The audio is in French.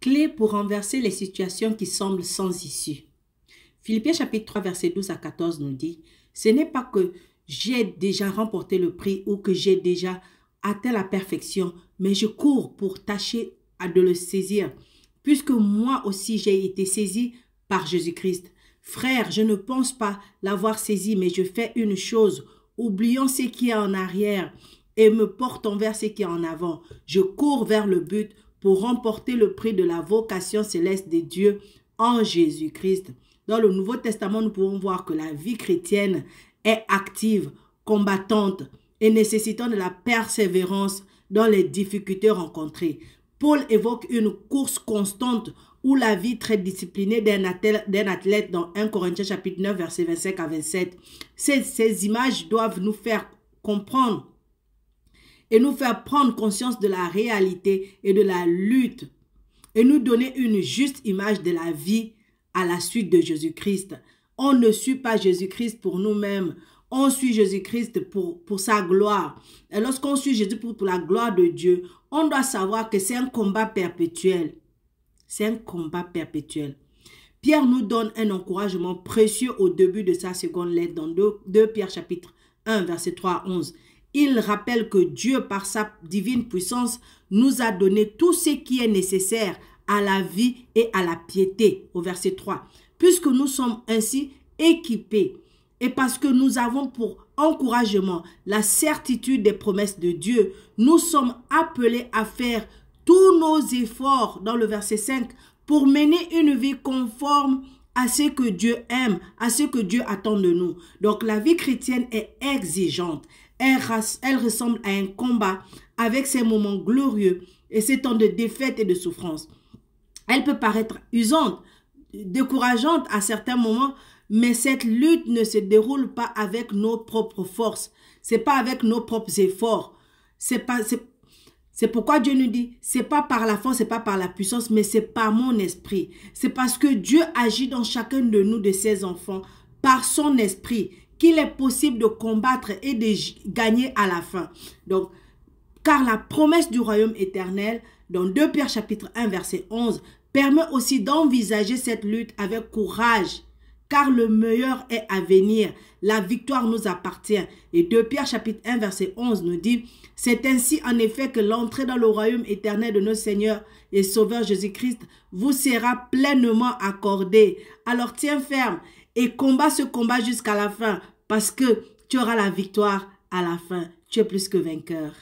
Clé pour renverser les situations qui semblent sans issue. Philippiens chapitre 3 verset 12 à 14 nous dit, ce n'est pas que j'ai déjà remporté le prix ou que j'ai déjà atteint la perfection, mais je cours pour tâcher de le saisir, puisque moi aussi j'ai été saisi par Jésus-Christ. Frère, je ne pense pas l'avoir saisi, mais je fais une chose, oubliant ce qui est en arrière et me portant vers ce qui est en avant. Je cours vers le but pour remporter le prix de la vocation céleste de Dieu en Jésus-Christ. Dans le Nouveau Testament, nous pouvons voir que la vie chrétienne est active, combattante et nécessitant de la persévérance dans les difficultés rencontrées. Paul évoque une course constante ou la vie très disciplinée d'un athlète dans 1 Corinthiens chapitre 9 verset 25 à 27. Ces images doivent nous faire comprendre et nous faire prendre conscience de la réalité et de la lutte et nous donner une juste image de la vie à la suite de Jésus-Christ. On ne suit pas Jésus-Christ pour nous-mêmes. On suit Jésus-Christ pour sa gloire. Et lorsqu'on suit Jésus pour la gloire de Dieu, on doit savoir que c'est un combat perpétuel. C'est un combat perpétuel. Pierre nous donne un encouragement précieux au début de sa seconde lettre dans 2 Pierre chapitre 1 verset 3 à 11. Il rappelle que Dieu, par sa divine puissance, nous a donné tout ce qui est nécessaire à la vie et à la piété, au verset 3. Puisque nous sommes ainsi équipés et parce que nous avons pour encouragement la certitude des promesses de Dieu, nous sommes appelés à faire tous nos efforts, dans le verset 5, pour mener une vie conforme à ce que Dieu aime, à ce que Dieu attend de nous. Donc la vie chrétienne est exigeante. Elle ressemble à un combat avec ses moments glorieux et ses temps de défaite et de souffrance. Elle peut paraître usante, décourageante à certains moments, mais cette lutte ne se déroule pas avec nos propres forces. C'est pas avec nos propres efforts. C'est pourquoi Dieu nous dit, c'est pas par la force, c'est pas par la puissance, mais c'est par mon esprit. C'est parce que Dieu agit dans chacun de nous, de ses enfants, par son esprit, qu'il est possible de combattre et de gagner à la fin. Donc, car la promesse du royaume éternel, dans 2 Pierre chapitre 1 verset 11, permet aussi d'envisager cette lutte avec courage, car le meilleur est à venir. La victoire nous appartient. Et 2 Pierre chapitre 1 verset 11 nous dit, c'est ainsi en effet que l'entrée dans le royaume éternel de notre Seigneur et Sauveur Jésus-Christ vous sera pleinement accordée. Alors tiens ferme et combat ce combat jusqu'à la fin, parce que tu auras la victoire à la fin. Tu es plus que vainqueur.